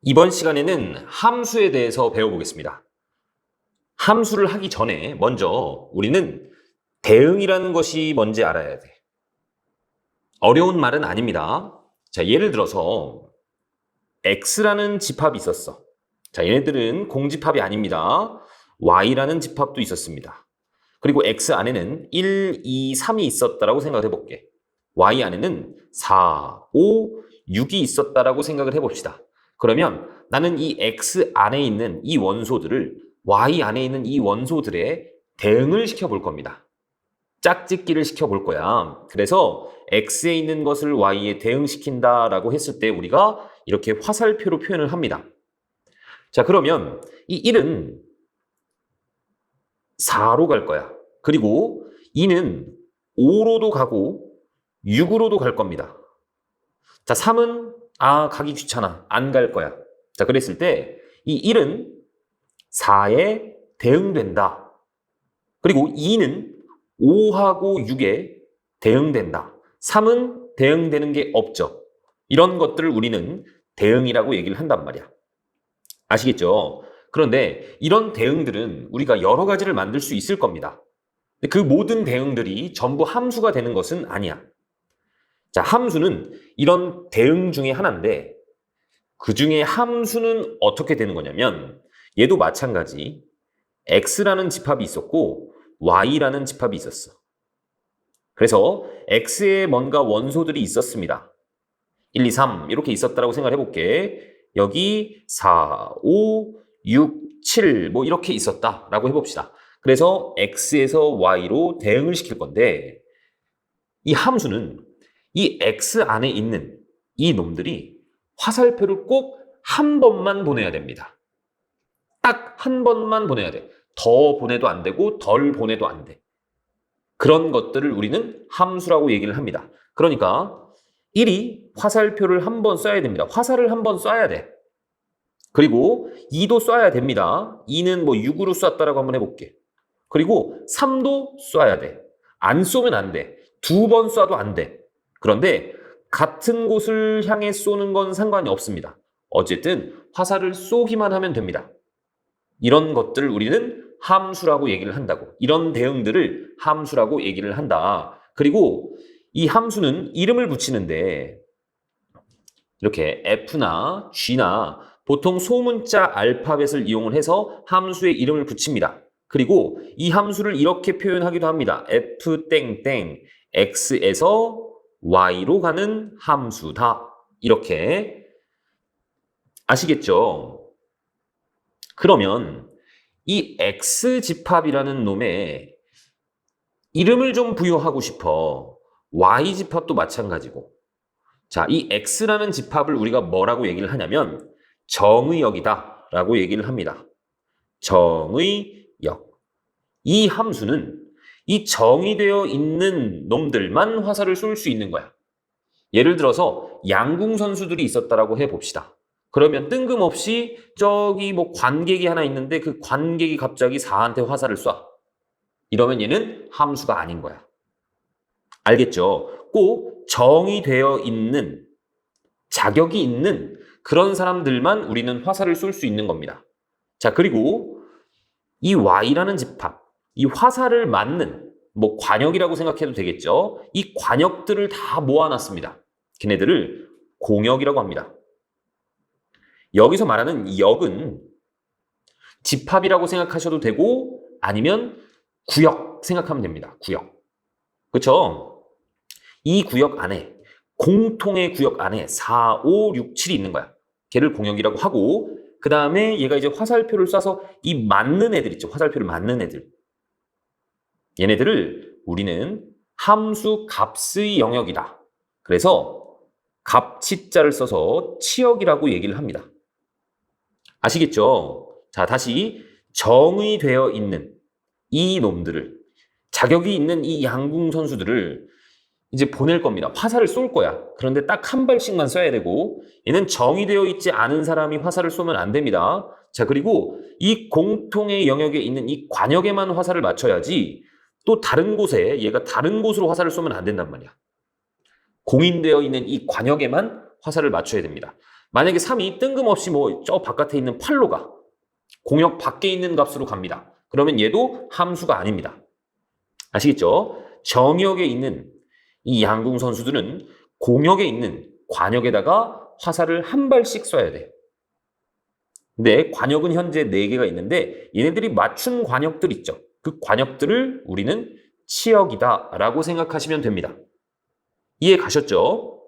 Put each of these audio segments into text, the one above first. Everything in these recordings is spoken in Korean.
이번 시간에는 함수에 대해서 배워보겠습니다. 함수를 하기 전에 먼저 우리는 대응이라는 것이 뭔지 알아야 돼. 어려운 말은 아닙니다. 자, 예를 들어서 x라는 집합이 있었어. 자, 얘네들은 공집합이 아닙니다. y라는 집합도 있었습니다. 그리고 x 안에는 1, 2, 3이 있었다라고 생각을 해볼게. y 안에는 4, 5, 6이 있었다라고 생각을 해봅시다. 그러면 나는 이 x 안에 있는 이 원소들을 y 안에 있는 이 원소들에 대응을 시켜볼 겁니다. 짝짓기를 시켜볼 거야. 그래서 x에 있는 것을 y에 대응시킨다라고 했을 때 우리가 이렇게 화살표로 표현을 합니다. 자, 그러면 이 1은 4로 갈 거야. 그리고 2는 5로도 가고 6으로도 갈 겁니다. 자, 3은 가기 귀찮아. 안 갈 거야. 자, 그랬을 때 이 1은 4에 대응된다. 그리고 2는 5하고 6에 대응된다. 3은 대응되는 게 없죠. 이런 것들을 우리는 대응이라고 얘기를 한단 말이야. 아시겠죠? 그런데 이런 대응들은 우리가 여러 가지를 만들 수 있을 겁니다. 그 모든 대응들이 전부 함수가 되는 것은 아니야. 자, 함수는 이런 대응 중에 하나인데 그 중에 함수는 어떻게 되는 거냐면 얘도 마찬가지 x라는 집합이 있었고 y라는 집합이 있었어. 그래서 x에 뭔가 원소들이 있었습니다. 1, 2, 3 이렇게 있었다라고 생각을 해볼게. 여기 4, 5, 6, 7 뭐 이렇게 있었다라고 해봅시다. 그래서 x에서 y로 대응을 시킬 건데 이 함수는 이 x 안에 있는 이 놈들이 화살표를 꼭 한 번만 보내야 됩니다. 딱 한 번만 보내야 돼. 더 보내도 안 되고 덜 보내도 안 돼. 그런 것들을 우리는 함수라고 얘기를 합니다. 그러니까 1이 화살표를 한 번 쏴야 됩니다. 화살을 한 번 쏴야 돼. 그리고 2도 쏴야 됩니다. 2는 뭐 6으로 쐈다라고 한번 해볼게. 그리고 3도 쏴야 돼. 안 쏘면 안 돼. 2번 쏴도 안 돼. 그런데 같은 곳을 향해 쏘는 건 상관이 없습니다. 어쨌든 화살을 쏘기만 하면 됩니다. 이런 것들을 우리는 함수라고 얘기를 한다고. 이런 대응들을 함수라고 얘기를 한다. 그리고 이 함수는 이름을 붙이는데 이렇게 F나 G나 보통 소문자 알파벳을 이용을 해서 함수의 이름을 붙입니다. 그리고 이 함수를 이렇게 표현하기도 합니다. F 땡땡 X에서 Y로 가는 함수다. 이렇게 아시겠죠? 그러면 이 X집합이라는 놈에 이름을 좀 부여하고 싶어. Y집합도 마찬가지고. 자, 이 X라는 집합을 우리가 뭐라고 얘기를 하냐면 정의역이다 라고 얘기를 합니다. 정의역. 이 함수는 이 정의되어 있는 놈들만 화살을 쏠 수 있는 거야. 예를 들어서 양궁 선수들이 있었다라고 해봅시다. 그러면 뜬금없이 저기 뭐 관객이 하나 있는데 그 관객이 갑자기 4한테 화살을 쏴. 이러면 얘는 함수가 아닌 거야. 알겠죠? 꼭 정의되어 있는 자격이 있는 그런 사람들만 우리는 화살을 쏠 수 있는 겁니다. 자, 그리고 이 Y라는 집합, 이 화살을 맞는 뭐 관역이라고 생각해도 되겠죠? 이 관역들을 다 모아놨습니다. 걔네들을 공역이라고 합니다. 여기서 말하는 역은 집합이라고 생각하셔도 되고 아니면 구역 생각하면 됩니다. 구역. 그렇죠? 이 구역 안에 공통의 구역 안에 4, 5, 6, 7이 있는 거야. 걔를 공역이라고 하고 그 다음에 얘가 이제 화살표를 쏴서 이 맞는 애들 있죠. 화살표를 맞는 애들. 얘네들을 우리는 함수 값의 영역이다. 그래서 값치자를 써서 치역이라고 얘기를 합니다. 아시겠죠? 자, 다시 정의되어 있는 이 놈들을 자격이 있는 이 양궁 선수들을 이제 보낼 겁니다. 화살을 쏠 거야. 그런데 딱 한 발씩만 쏴야 되고 얘는 정의되어 있지 않은 사람이 화살을 쏘면 안 됩니다. 자, 그리고 이 공통의 영역에 있는 이 관역에만 화살을 맞춰야지 또 다른 곳에 얘가 다른 곳으로 화살을 쏘면 안 된단 말이야. 공인되어 있는 이 관역에만 화살을 맞춰야 됩니다. 만약에 3이 뜬금없이 뭐 저 바깥에 있는 8로 가. 공역 밖에 있는 값으로 갑니다. 그러면 얘도 함수가 아닙니다. 아시겠죠? 정역에 있는 이 양궁 선수들은 공역에 있는 관역에다가 화살을 한 발씩 쏴야 돼. 근데 관역은 현재 4개가 있는데 얘네들이 맞춘 관역들 있죠. 그 관역들을 우리는 치역이다라고 생각하시면 됩니다. 이해 가셨죠?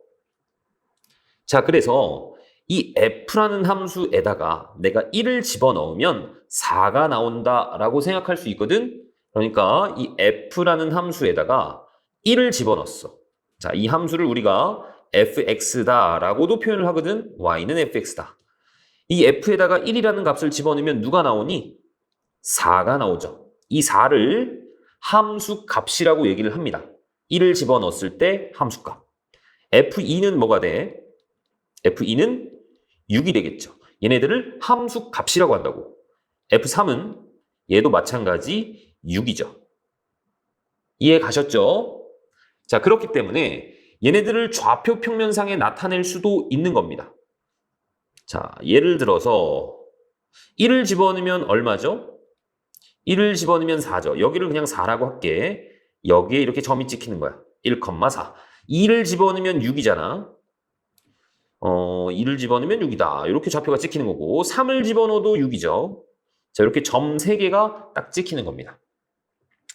자, 그래서 이 f라는 함수에다가 내가 1을 집어넣으면 4가 나온다라고 생각할 수 있거든. 그러니까 이 f라는 함수에다가 1을 집어넣었어. 자, 이 함수를 우리가 fx다라고도 표현을 하거든. y는 fx다. 이 f에다가 1이라는 값을 집어넣으면 누가 나오니? 4가 나오죠. 이 4를 함수 값이라고 얘기를 합니다. 1을 집어넣었을 때 함수값. f2는 뭐가 돼? f2는 6이 되겠죠. 얘네들을 함수 값이라고 한다고. f3은 얘도 마찬가지 6이죠. 이해 가셨죠? 자, 그렇기 때문에 얘네들을 좌표 평면상에 나타낼 수도 있는 겁니다. 자, 예를 들어서 1을 집어넣으면 얼마죠? 1을 집어넣으면 4죠. 여기를 그냥 4라고 할게. 여기에 이렇게 점이 찍히는 거야. 1,4. 2를 집어넣으면 6이잖아. 2를 집어넣으면 6이다. 이렇게 좌표가 찍히는 거고 3을 집어넣어도 6이죠. 자, 이렇게 점 3개가 딱 찍히는 겁니다.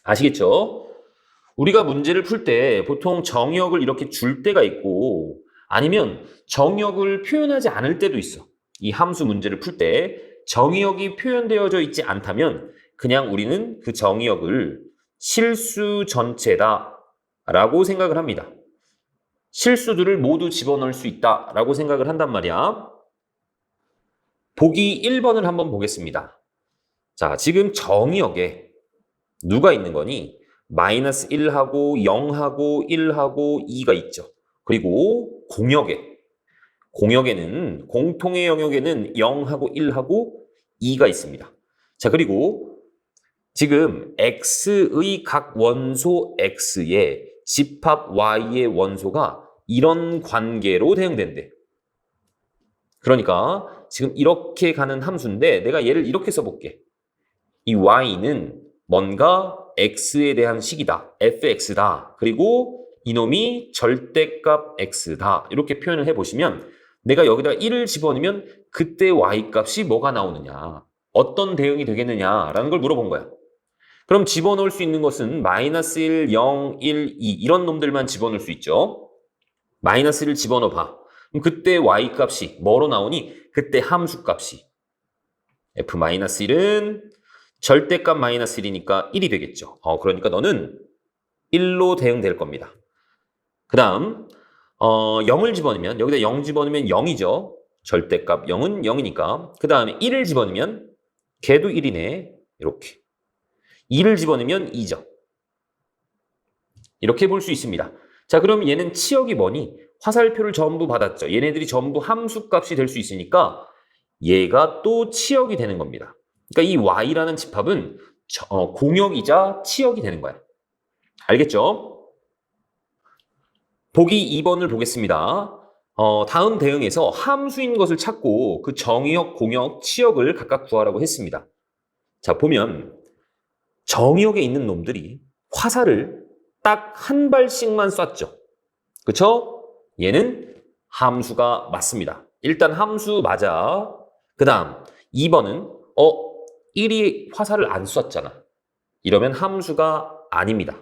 아시겠죠? 우리가 문제를 풀 때 보통 정역을 이렇게 줄 때가 있고 아니면 정역을 표현하지 않을 때도 있어. 이 함수 문제를 풀 때 정역이 표현되어져 있지 않다면 그냥 우리는 그 정역을 실수 전체다 라고 생각을 합니다. 실수들을 모두 집어넣을 수 있다 라고 생각을 한단 말이야. 보기 1번을 한번 보겠습니다. 자, 지금 정역에 누가 있는 거니? 마이너스 1하고 0하고 1하고 2가 있죠. 그리고 공역에는 공통의 영역에는 0하고 1하고 2가 있습니다. 자, 그리고 지금 x의 각 원소 x의 집합 y의 원소가 이런 관계로 대응된대. 그러니까 지금 이렇게 가는 함수인데 내가 얘를 이렇게 써볼게. 이 y는 뭔가 x에 대한 식이다. fx다. 그리고 이놈이 절대값 x다. 이렇게 표현을 해보시면 내가 여기다 1을 집어넣으면 그때 y값이 뭐가 나오느냐. 어떤 대응이 되겠느냐라는 걸 물어본 거야. 그럼 집어넣을 수 있는 것은 마이너스 1, 0, 1, 2 이런 놈들만 집어넣을 수 있죠. 마이너스 1을 집어넣어봐. 그럼 그때 y값이 뭐로 나오니? 그때 함수값이 f-1은 절대값 마이너스 1이니까 1이 되겠죠. 그러니까 너는 1로 대응될 겁니다. 그 다음 0을 집어넣으면 여기다 0 집어넣으면 0이죠. 절대값 0은 0이니까. 그 다음에 1을 집어넣으면 걔도 1이네. 이렇게. 2를 집어넣으면 2죠. 이렇게 볼 수 있습니다. 자, 그럼 얘는 치역이 뭐니? 화살표를 전부 받았죠. 얘네들이 전부 함수값이 될 수 있으니까 얘가 또 치역이 되는 겁니다. 그러니까 이 y라는 집합은 공역이자 치역이 되는 거야. 알겠죠? 보기 2번을 보겠습니다. 다음 대응에서 함수인 것을 찾고 그 정역, 공역, 치역을 각각 구하라고 했습니다. 자, 보면 정역에 있는 놈들이 화살을 딱 한 발씩만 쐈죠. 그쵸? 얘는 함수가 맞습니다. 일단 함수 맞아. 그 다음 2번은 1이 화살을 안 쐈잖아. 이러면 함수가 아닙니다.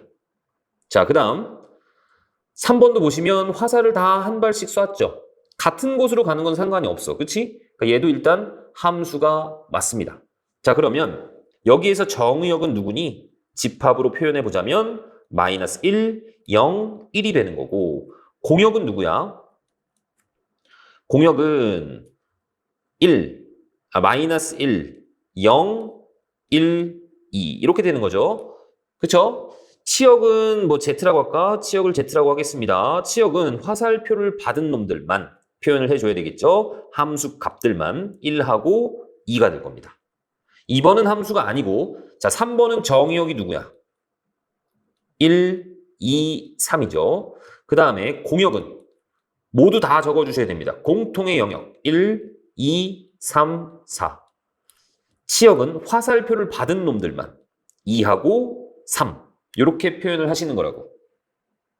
자, 그 다음 3번도 보시면 화살을 다 한 발씩 쐈죠. 같은 곳으로 가는 건 상관이 없어. 그치? 그러니까 얘도 일단 함수가 맞습니다. 자, 그러면 여기에서 정의역은 누구니? 집합으로 표현해 보자면 마이너스 1, 0, 1이 되는 거고 공역은 누구야? 공역은 1, 마이너스 1, 0, 1, 2 이렇게 되는 거죠. 그쵸? 치역은 뭐 Z라고 할까? 치역을 Z라고 하겠습니다. 치역은 화살표를 받은 놈들만 표현을 해줘야 되겠죠. 함수 값들만 1하고 2가 될 겁니다. 2번은 함수가 아니고 자 3번은 정의역이 누구야? 1, 2, 3이죠. 그 다음에 공역은 모두 다 적어주셔야 됩니다. 공통의 영역 1, 2, 3, 4. 치역은 화살표를 받은 놈들만 2하고 3 이렇게 표현을 하시는 거라고.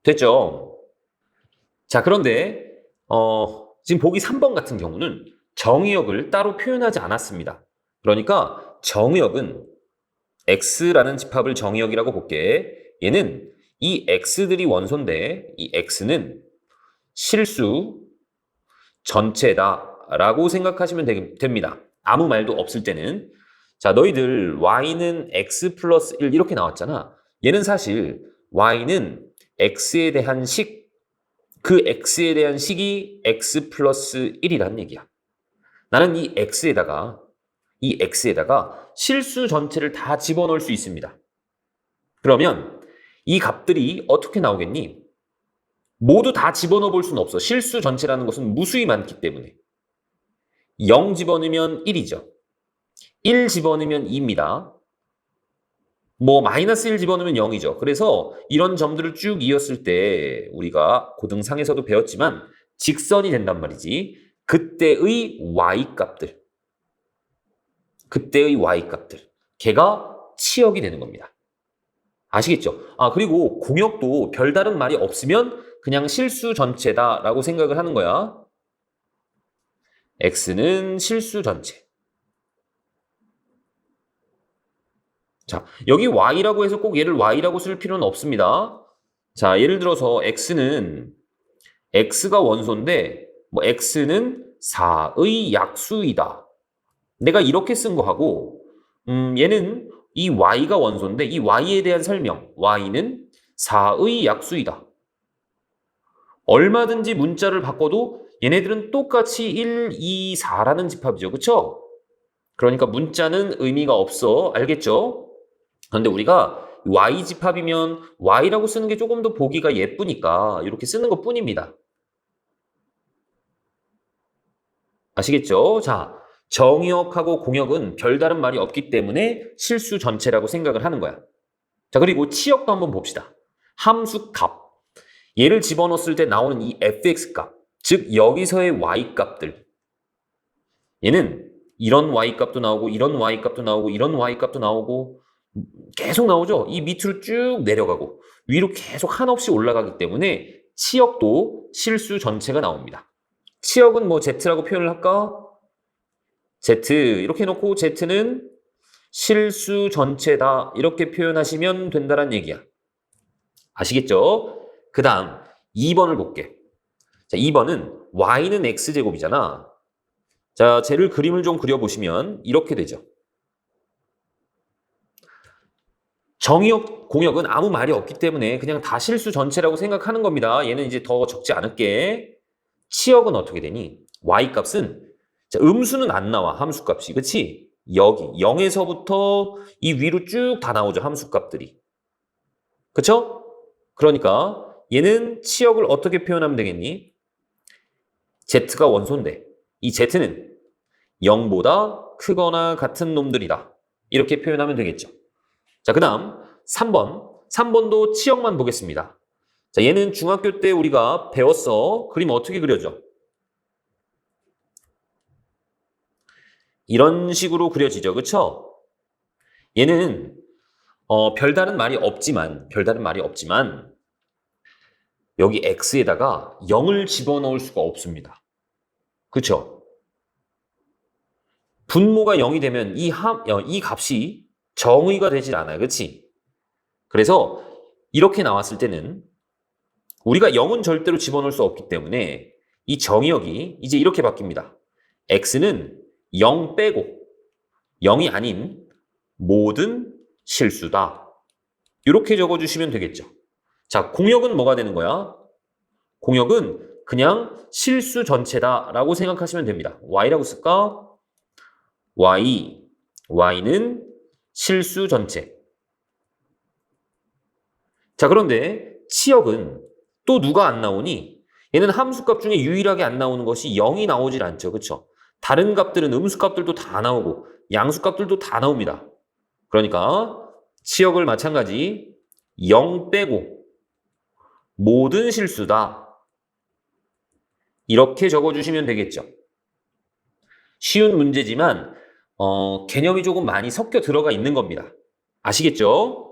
됐죠? 자, 그런데 지금 보기 3번 같은 경우는 정의역을 따로 표현하지 않았습니다. 그러니까 정의역은 x라는 집합을 정의역이라고 볼게. 얘는 이 x들이 원소인데 이 x는 실수 전체다라고 생각하시면 됩니다. 아무 말도 없을 때는. 자, 너희들 y는 x 플러스 1 이렇게 나왔잖아. 얘는 사실 y는 x에 대한 그 x에 대한 식이 x 플러스 1이라는 얘기야. 나는 이 x에다가 실수 전체를 다 집어넣을 수 있습니다. 그러면 이 값들이 어떻게 나오겠니? 모두 다 집어넣어 볼 수는 없어. 실수 전체라는 것은 무수히 많기 때문에. 0 집어넣으면 1이죠. 1 집어넣으면 2입니다. 마이너스 1 집어넣으면 0이죠. 그래서 이런 점들을 쭉 이었을 때 우리가 고등상에서도 배웠지만 직선이 된단 말이지. 그때의 y값들. 걔가 치역이 되는 겁니다. 아시겠죠? 그리고 공역도 별다른 말이 없으면 그냥 실수 전체다라고 생각을 하는 거야. x는 실수 전체. 자, 여기 y라고 해서 꼭 얘를 y라고 쓸 필요는 없습니다. 자, 예를 들어서 x가 원소인데 x는 4의 약수이다. 내가 이렇게 쓴 거하고 얘는 이 y가 원소인데 이 y에 대한 설명 y는 4의 약수이다. 얼마든지 문자를 바꿔도 얘네들은 똑같이 1, 2, 4라는 집합이죠. 그쵸? 그러니까 문자는 의미가 없어. 알겠죠? 그런데 우리가 y 집합이면 y라고 쓰는 게 조금 더 보기가 예쁘니까 이렇게 쓰는 것 뿐입니다. 아시겠죠? 자, 정의역하고 공역은 별다른 말이 없기 때문에 실수 전체라고 생각을 하는 거야. 자, 그리고 치역도 한번 봅시다. 함수 값. 얘를 집어넣었을 때 나오는 이 fx 값. 즉 여기서의 y 값들. 얘는 이런 y 값도 나오고 이런 y 값도 나오고 이런 y 값도 나오고 계속 나오죠. 이 밑으로 쭉 내려가고 위로 계속 한없이 올라가기 때문에 치역도 실수 전체가 나옵니다. 치역은 z라고 표현을 할까? z 이렇게 해놓고 z는 실수 전체다 이렇게 표현하시면 된다는 얘기야. 아시겠죠? 그 다음 2번을 볼게. 자, 2번은 y는 x제곱이잖아. 자, 쟤를 그림을 좀 그려보시면 이렇게 되죠. 정의역, 공역은 아무 말이 없기 때문에 그냥 다 실수 전체라고 생각하는 겁니다. 얘는 이제 더 적지 않을게. 치역은 어떻게 되니? y값은 자, 음수는 안 나와, 함수값이. 그치? 여기 0에서부터 이 위로 쭉 다 나오죠, 함수값들이. 그쵸? 그러니까 얘는 치역을 어떻게 표현하면 되겠니? z가 원소인데 이 z는 0보다 크거나 같은 놈들이다. 이렇게 표현하면 되겠죠. 자, 그 다음 3번. 3번도 치역만 보겠습니다. 자, 얘는 중학교 때 우리가 배웠어. 그림 어떻게 그려져? 이런 식으로 그려지죠. 그쵸? 얘는 별다른 말이 없지만 여기 x에다가 0을 집어넣을 수가 없습니다. 그쵸? 분모가 0이 되면 이 값이 정의가 되질 않아요. 그치? 그래서 이렇게 나왔을 때는 우리가 0은 절대로 집어넣을 수 없기 때문에 이 정의역이 이제 이렇게 바뀝니다. x는 0 빼고 0이 아닌 모든 실수다. 이렇게 적어주시면 되겠죠. 자, 공역은 뭐가 되는 거야? 공역은 그냥 실수 전체다라고 생각하시면 됩니다. y라고 쓸까? y는 실수 전체. 자, 그런데 치역은 또 누가 안 나오니? 얘는 함수값 중에 유일하게 안 나오는 것이 0이 나오질 않죠. 그쵸? 다른 값들은 음수값들도 다 나오고 양수값들도 다 나옵니다. 그러니까 치역을 마찬가지 0 빼고 모든 실수다. 이렇게 적어주시면 되겠죠. 쉬운 문제지만 개념이 조금 많이 섞여 들어가 있는 겁니다. 아시겠죠?